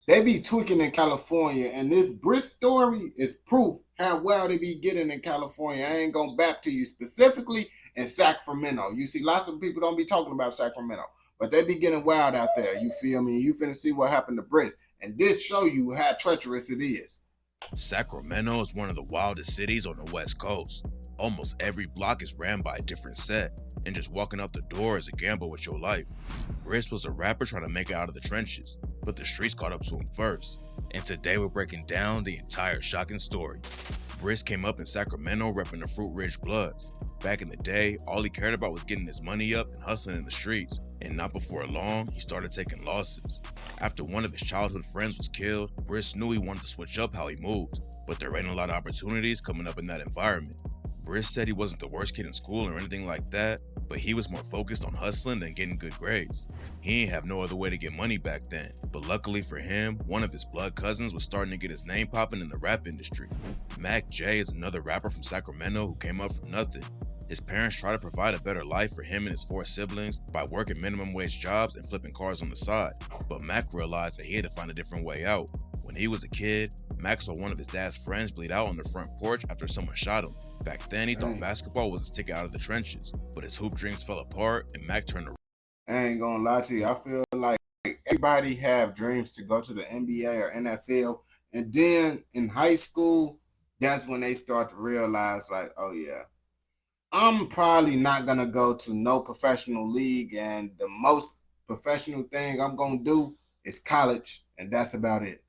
They be tweaking in California, and this Bris story is proof how well they be getting in California. I ain't gonna back to you specifically in Sacramento. You see, lots of people don't be talking about Sacramento, but they be getting wild out there. You feel me? You finna see what happened to Bris, and this show you how treacherous it is. Sacramento is one of the wildest cities on the West Coast. Almost every block is ran by a different set, and just walking out the door is a gamble with your life. Bris was a rapper trying to make it out of the trenches, but the streets caught up to him first. And today we're breaking down the entire shocking story. Bris came up in Sacramento repping the Fruit Ridge Bloods. Back in the day, all he cared about was getting his money up and hustling in the streets, and not before long, he started taking losses. After one of his childhood friends was killed, Bris knew he wanted to switch up how he moved, but there ain't a lot of opportunities coming up in that environment. Bris said he wasn't the worst kid in school or anything like that, but he was more focused on hustling than getting good grades. He ain't have no other way to get money back then, but luckily for him, one of his blood cousins was starting to get his name popping in the rap industry. Mac J is another rapper from Sacramento who came up from nothing. His parents tried to provide a better life for him and his 4 siblings by working minimum wage jobs and flipping cars on the side, but Mac realized that he had to find a different way out. When he was a kid, Mac saw one of his dad's friends bleed out on the front porch after someone shot him. Back then, he thought basketball was his ticket out of the trenches, but his hoop dreams fell apart and Mac turned around. I ain't gonna lie to you. I feel like everybody have dreams to go to the NBA or NFL, and then in high school, that's when they start to realize, like, oh yeah, I'm probably not gonna go to no professional league, and the most professional thing I'm gonna do is college, and that's about it.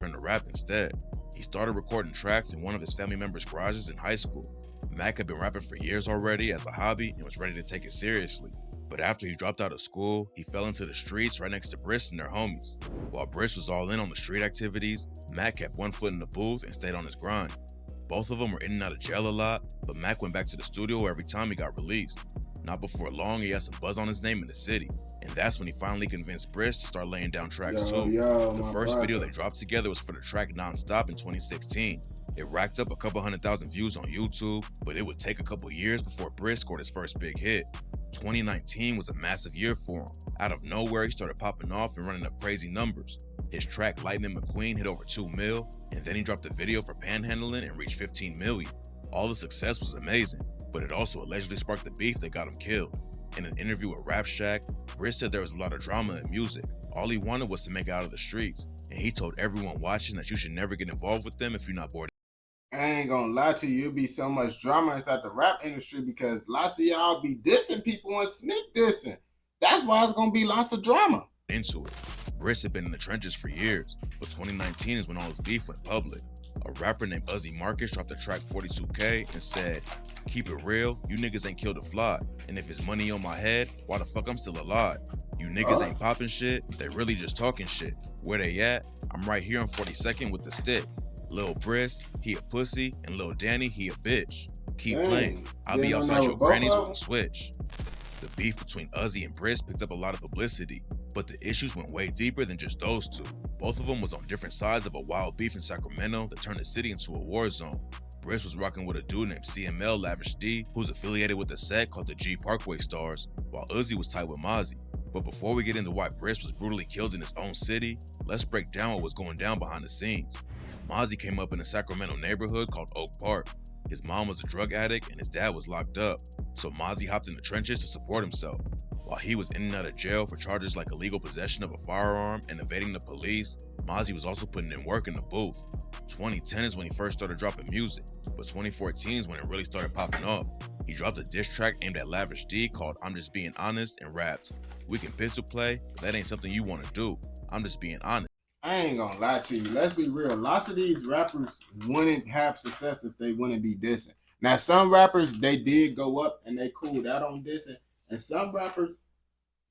Turned to rap instead. He started recording tracks in one of his family members' garages in high school. Mac had been rapping for years already as a hobby and was ready to take it seriously. But after he dropped out of school, he fell into the streets right next to Bris and their homies. While Bris was all in on the street activities, Mac kept one foot in the booth and stayed on his grind. Both of them were in and out of jail a lot, but Mac went back to the studio every time he got released. Not before long, he had some buzz on his name in the city, and that's when he finally convinced Bris to start laying down tracks too. The first video they dropped together was for the track Non-Stop in 2016. It racked up a couple 100,000 views on YouTube, but it would take a couple years before Bris scored his first big hit. 2019 was a massive year for him. Out of nowhere, he started popping off and running up crazy numbers. His track Lightning McQueen hit over 2 mil, and then he dropped a video for panhandling and reached 15 million. All the success was amazing, but it also allegedly sparked the beef that got him killed. In an interview with Rap Shack, Bris said there was a lot of drama in music. All he wanted was to make it out of the streets, and he told everyone watching that you should never get involved with them if you're not bored. I ain't gonna lie to you, it'll be so much drama inside the rap industry because lots of y'all be dissing people and sneak dissing. That's why it's gonna be lots of drama. Into it. Bris had been in the trenches for years, but 2019 is when all his beef went public. A rapper named Uzi Marcus dropped the track 42K and said, "Keep it real, you niggas ain't killed a fly, and if it's money on my head, why the fuck I'm still alive? You niggas ain't popping shit, they really just talking shit. Where they at? I'm right here on 42nd with the stick. Lil Bris, he a pussy, and Lil Danny, he a bitch. Keep playing, I'll be outside your grannies with a switch." The beef between Uzi and Bris picked up a lot of publicity, but the issues went way deeper than just those two. Both of them was on different sides of a wild beef in Sacramento that turned the city into a war zone. Bris was rocking with a dude named CML Lavish D, who's affiliated with a set called the G Parkway Stars, while Uzi was tight with Mozzie. But before we get into why Bris was brutally killed in his own city, let's break down what was going down behind the scenes. Mozzie came up in a Sacramento neighborhood called Oak Park. His mom was a drug addict and his dad was locked up, so Mozzie hopped in the trenches to support himself. While he was in and out of jail for charges like illegal possession of a firearm and evading the police, Mozzie was also putting in work in the booth. 2010 is when he first started dropping music, but 2014 is when it really started popping off. He dropped a diss track aimed at Lavish D called I'm Just Being Honest and rapped, "We can pistol play, but that ain't something you want to do. I'm just being honest." I ain't gonna lie to you. Let's be real. Lots of these rappers wouldn't have success if they wouldn't be dissing. Now, some rappers they did go up and they cooled out on dissing, and some rappers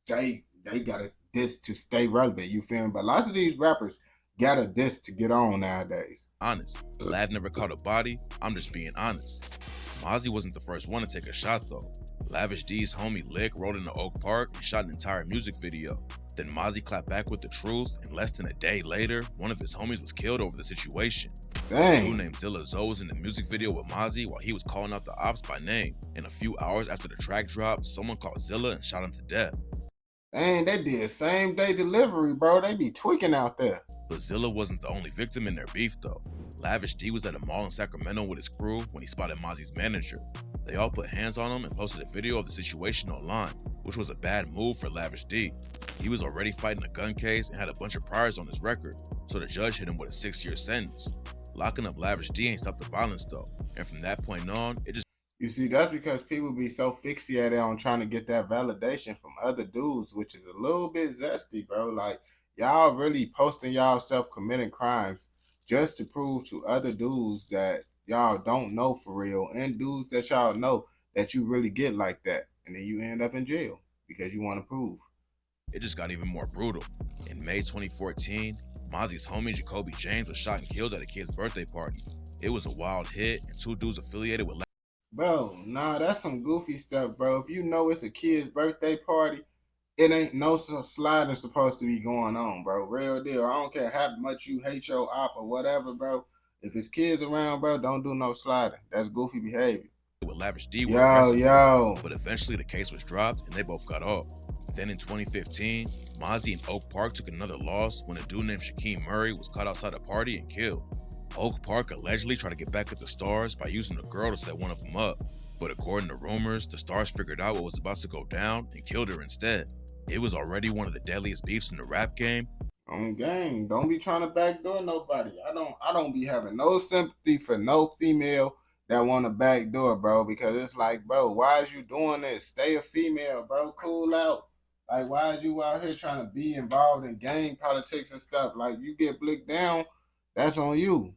they got a diss to stay relevant. You feel me? But lots of these rappers got a diss to get on nowadays. Honest. Lad never caught a body. I'm just being honest. Mozzie wasn't the first one to take a shot though. Lavish D's homie Lick rode into Oak Park and shot an entire music video. Then Mozzie clapped back with the truth, and less than a day later, one of his homies was killed over the situation. A dude named Zilla Zoe was in the music video with Mozzie while he was calling out the ops by name. And a few hours after the track dropped, someone called Zilla and shot him to death. Dang, they did same day delivery, bro. They be tweaking out there. But Zilla wasn't the only victim in their beef though. Lavish D was at a mall in Sacramento with his crew when he spotted Mozzie's manager. They all put hands on him and posted a video of the situation online, which was a bad move for Lavish D. He was already fighting a gun case and had a bunch of priors on his record, so the judge hit him with a 6-year sentence. Locking up Lavish D ain't stopped the violence though, and from that point on, it just You see, that's because people be so fixated on trying to get that validation from other dudes, which is a little bit zesty, bro. Like, y'all really posting y'all self committing crimes just to prove to other dudes that y'all don't know for real, and dudes that y'all know that you really get like that. And then you end up in jail because you want to prove. it just got even more brutal. In May 2014, Mozzie's homie Jacoby James was shot and killed at a kid's birthday party. It was a wild hit, and two dudes affiliated with Bro, nah, that's some goofy stuff, bro. If you know it's a kid's birthday party, it ain't no sliding supposed to be going on, bro. Real deal. I don't care how much you hate your op or whatever, bro. If it's kids around, bro, don't do no sliding. That's goofy behavior. Lavish D were Yo, arrested for yo. it, but eventually the case was dropped and they both got off. Then in 2015, Mozzie and Oak Park took another loss when a dude named Shaquem Murray was caught outside a party and killed. Oak Park allegedly tried to get back at the Stars by using a girl to set one of them up, but according to rumors, the Stars figured out what was about to go down and killed her instead. It was already one of the deadliest beefs in the rap game. On gang, don't be trying to backdoor nobody. I don't be having no sympathy for no female that want to backdoor, bro, because it's like, bro, why is you doing this? Stay a female, bro. Cool out. Like, why is you out here trying to be involved in gang politics and stuff? Like, you get blicked down, that's on you.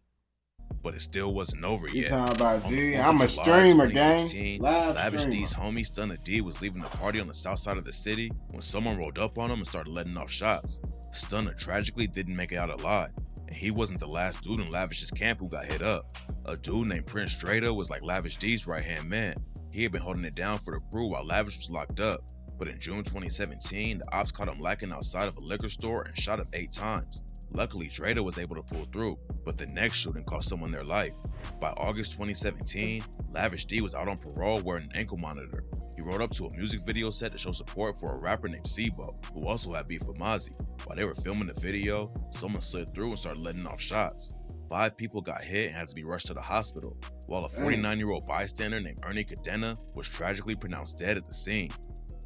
But it still wasn't over You yet. talking about On G? the 4th I'm a of July streamer, gang. 2016, Live Lavish streamer. D's homie Stunna D was leaving a party on the south side of the city when someone rolled up on him and started letting off shots. Stunna tragically didn't make it out alive, and he wasn't the last dude in Lavish's camp who got hit up. A dude named Prince Drada was like Lavish D's right-hand man. He had been holding it down for the crew while Lavish was locked up. But in June 2017, the ops caught him lacking outside of a liquor store and shot him 8 times. Luckily, Drada was able to pull through, but the next shooting cost someone their life. By August 2017, Lavish D was out on parole wearing an ankle monitor. He rode up to a music video set to show support for a rapper named Sibo, who also had beef with Mozzie. While they were filming the video, someone slid through and started letting off shots. 5 people got hit and had to be rushed to the hospital, while a 49-year-old bystander named Ernie Cadena was tragically pronounced dead at the scene.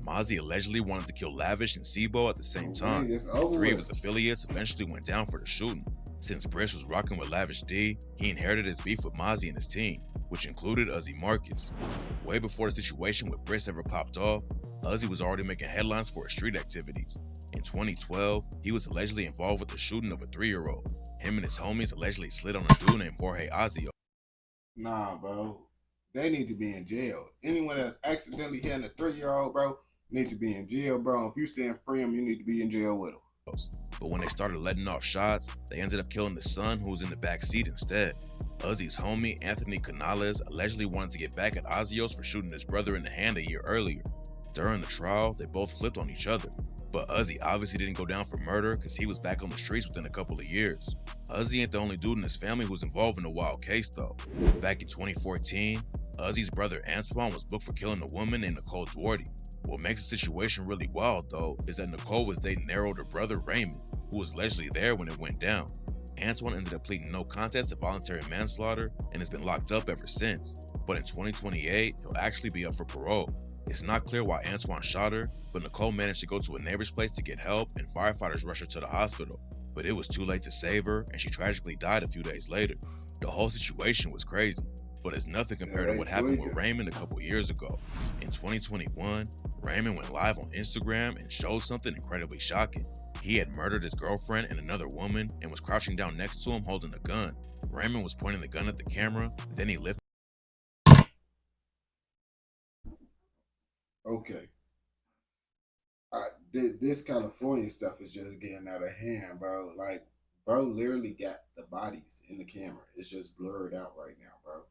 Mozzie allegedly wanted to kill Lavish and Sibo at the same time. 3 of his affiliates eventually went down for the shooting. Since Bris was rocking with Lavish D, he inherited his beef with Mozzie and his team, which included Uzi Marcus. Way before the situation with Bris ever popped off, Uzi was already making headlines for his street activities. In 2012, he was allegedly involved with the shooting of a 3-year-old. Him and his homies allegedly slid on a dude named Jorge Azio. Nah, bro. They need to be in jail. Anyone that's accidentally hitting a 3-year-old, bro, need to be in jail, bro. If you saying free him, you need to be in jail with him. But when they started letting off shots, they ended up killing the son who was in the back seat instead. Uzi's homie, Anthony Canales, allegedly wanted to get back at Azios for shooting his brother in the hand a year earlier. During the trial, they both flipped on each other, but Uzi obviously didn't go down for murder because he was back on the streets within a couple of years. Uzi ain't the only dude in his family who's involved in the wild case though. Back in 2014, Uzi's brother Antoine was booked for killing a woman named Nicole Duarte. What makes the situation really wild though is that Nicole was dating their older brother Raymond, who was allegedly there when it went down. Antoine ended up pleading no contest to voluntary manslaughter and has been locked up ever since. But in 2028, he'll actually be up for parole. It's not clear why Antoine shot her, but Nicole managed to go to a neighbor's place to get help and firefighters rushed her to the hospital. But it was too late to save her and she tragically died a few days later. The whole situation was crazy, but it's nothing compared to what happened with Raymond a couple years ago. In 2021, Raymond went live on Instagram and showed something incredibly shocking. He had murdered his girlfriend and another woman and was crouching down next to him holding a gun. Raymond was pointing the gun at the camera, then he lifted. Okay. This California stuff is just getting out of hand, bro. Like, bro literally got the bodies in the camera. It's just blurred out right now, bro.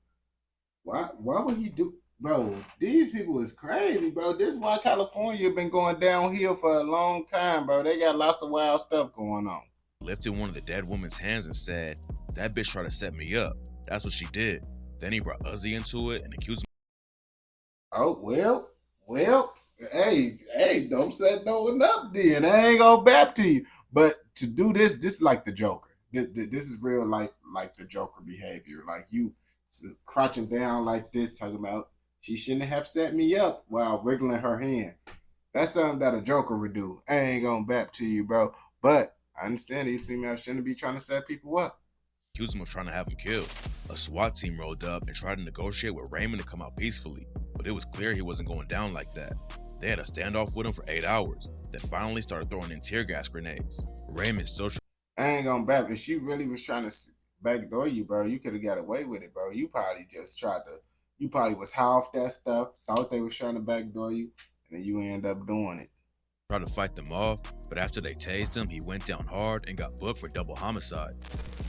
Why would he do, bro? These people is crazy, bro. This is why California been going downhill for a long time, bro. They got lots of wild stuff going on. Lifted one of the dead woman's hands and said, "That bitch tried to set me up. That's what she did." Then he brought Uzi into it and accused him. Oh, well, hey, don't set no one up then. I ain't gonna bap to you. But to do this, this is like the Joker. This is real life, like the Joker behavior. Like you crouching down like this, talking about she shouldn't have set me up while wriggling her hand. That's something that a Joker would do. I ain't gonna bap to you, bro. But I understand these females shouldn't be trying to set people up. Accused him of trying to have him killed. A SWAT team rolled up and tried to negotiate with Raymond to come out peacefully, but it was clear he wasn't going down like that. They had a standoff with him for 8 hours, then finally started throwing in tear gas grenades. Raymond still I ain't gonna bap. If she really was trying to backdoor you, bro, you could have got away with it, bro. You probably just tried to. You probably was high off that stuff, thought they was trying to backdoor you, and then you end up doing it. tried to fight them off, but after they tased him, he went down hard and got booked for double homicide.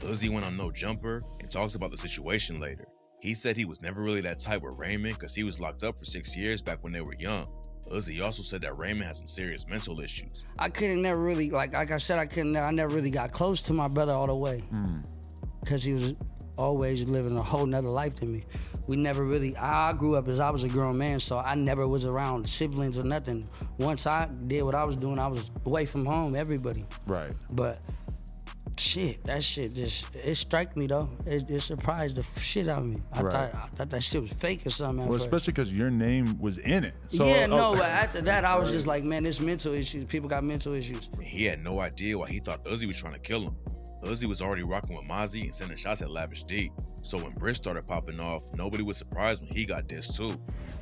Uzi went on No Jumper and talks about the situation later. He said he was never really that tight with Raymond because he was locked up for 6 years back when they were young. Uzi also said that Raymond had some serious mental issues. I couldn't never really, like I said, I never really got close to my brother all the way. Because he was always living a whole nother life than me. We never really, I grew up as I was a grown man, so I never was around siblings or nothing. Once I did what I was doing, I was away from home, everybody. Right. But shit, that shit just, it struck me though. It surprised the shit out of me. I thought that shit was fake or something. Well, especially because your name was in it. So, yeah, no, but after that, I was just like, man, this mental issues. People got mental issues. He had no idea why he thought Uzi was trying to kill him. Uzi was already rocking with Mozzie and sending shots at Lavish D, so when Bris started popping off, nobody was surprised when he got dissed too.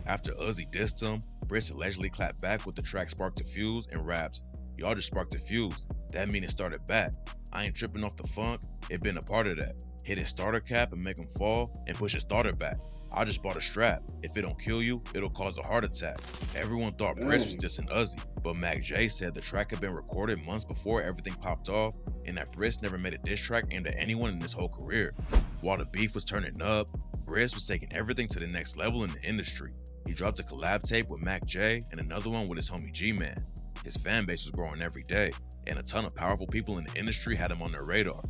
After Uzi dissed him, Bris allegedly clapped back with the track Spark the Fuse and rapped, "Y'all just sparked the fuse. That mean it started back. I ain't tripping off the funk, it been a part of that. Hit his starter cap and make him fall and push his starter back. I just bought a strap. If it don't kill you, it'll cause a heart attack." Everyone thought Bris was dissing Uzi, but Mac J said the track had been recorded months before everything popped off and that Bris never made a diss track aimed at anyone in his whole career. While the beef was turning up, Bris was taking everything to the next level in the industry. He dropped a collab tape with Mac J and another one with his homie G-Man. His fan base was growing every day, and a ton of powerful people in the industry had him on their radar.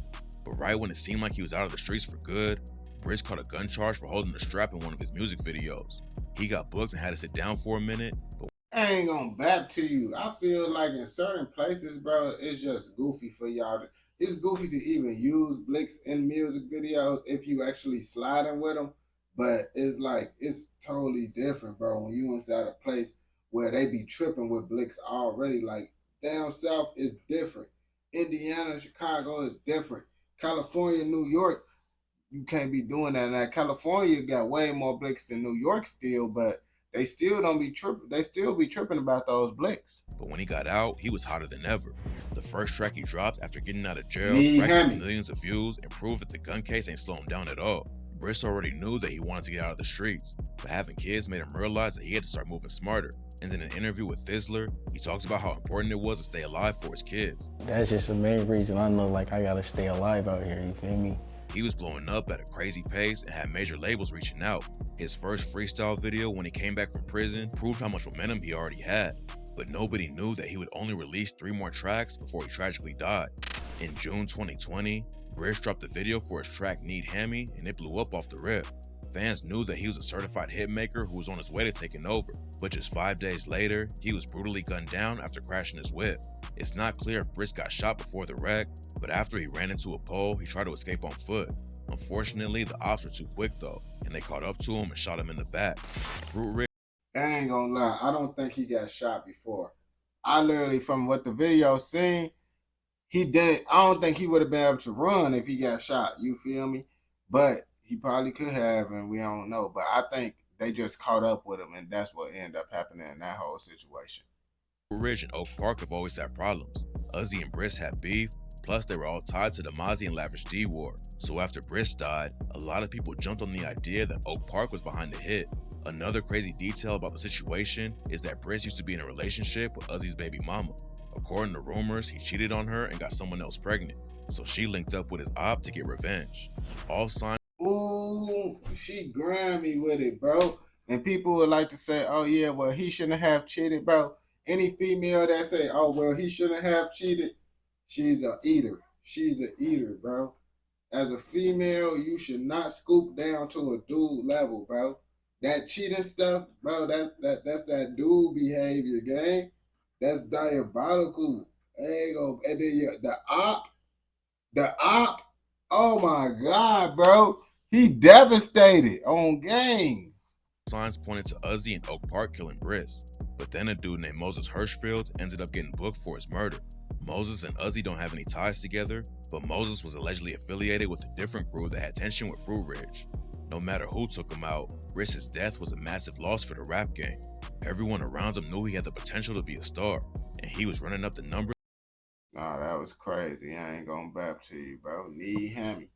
But right when it seemed like he was out of the streets for good, Bris caught a gun charge for holding a strap in one of his music videos. He got booked and had to sit down for a minute, but I ain't gonna bap to you. I feel like in certain places, bro, it's just goofy for y'all. It's goofy to even use Blicks in music videos if you actually sliding with them. But it's like, it's totally different, bro, when you inside a place where they be tripping with Blicks already. Like, down south is different. Indiana, Chicago is different. California, New York, you can't be doing that. Now, California got way more Blicks than New York still, but they still don't be tripping. They still be tripping about those Blicks. But when he got out, he was hotter than ever. The first track he dropped after getting out of jail racked up millions of views and proved that the gun case ain't slowing down at all. Bris already knew that he wanted to get out of the streets, but having kids made him realize that he had to start moving smarter. And in an interview with Thizzler, he talks about how important it was to stay alive for his kids. That's just the main reason I know, like, I gotta stay alive out here, you feel me? He was blowing up at a crazy pace and had major labels reaching out. His first freestyle video when he came back from prison proved how much momentum he already had. But nobody knew that he would only release 3 more tracks before he tragically died. In June 2020, Bris dropped a video for his track Need Hammy and it blew up off the rip. Fans knew that he was a certified hitmaker who was on his way to taking over, but just 5 days later, he was brutally gunned down after crashing his whip. It's not clear if Bris got shot before the wreck, but after he ran into a pole, he tried to escape on foot. Unfortunately, the ops were too quick though, and they caught up to him and shot him in the back. Fruit Ridge. I ain't gonna lie, I don't think he got shot before. I literally, from what the video seen, he didn't. I don't think he would have been able to run if he got shot. You feel me? But he probably could have, and we don't know. But I think they just caught up with him, and that's what ended up happening in that whole situation. Ridge and Oak Park have always had problems. Uzi and Bris had beef, plus they were all tied to the Mozzie and Lavish D war. So after Bris died, a lot of people jumped on the idea that Oak Park was behind the hit. Another crazy detail about the situation is that Bris used to be in a relationship with Uzi's baby mama. According to rumors, he cheated on her and got someone else pregnant, so she linked up with his op to get revenge. All signs. Ooh, she grimy with it, bro. And people would like to say, oh yeah, well, he shouldn't have cheated, bro. Any female that say, oh, well, he shouldn't have cheated, she's a eater. She's an eater, bro. As a female, you should not scoop down to a dude level, bro. That cheating stuff, bro, that's that dude behavior, gang. That's diabolical. There you go. And then the op. Oh my God, bro. He devastated on game. Signs pointed to Uzi and Oak Park killing Bris, but then a dude named Moses Hirschfield ended up getting booked for his murder. Moses and Uzi don't have any ties together, but Moses was allegedly affiliated with a different crew that had tension with Fruit Ridge. No matter who took him out, Bris's death was a massive loss for the rap game. Everyone around him knew he had the potential to be a star, and he was running up the numbers. Nah, that was crazy. I ain't gonna bap to you, bro. Knee hammy.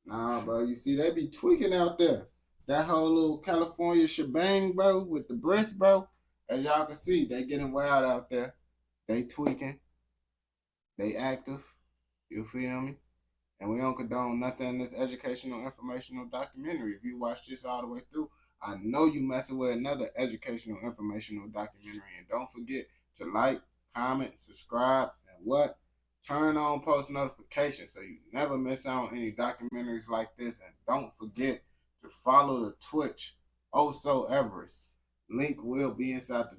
Nah, bro. You see, they be tweaking out there. That whole little California shebang, bro, with the Bris, bro. As y'all can see, they getting wild out there. They tweaking. They active. You feel me? And we don't condone nothing in this educational, informational documentary. If you watch this all the way through, I know you messing with another educational, informational documentary. And don't forget to like, comment, subscribe, and what? Turn on post notifications so you never miss out on any documentaries like this. And don't forget to follow the Twitch, Oh So Everest. Link will be inside the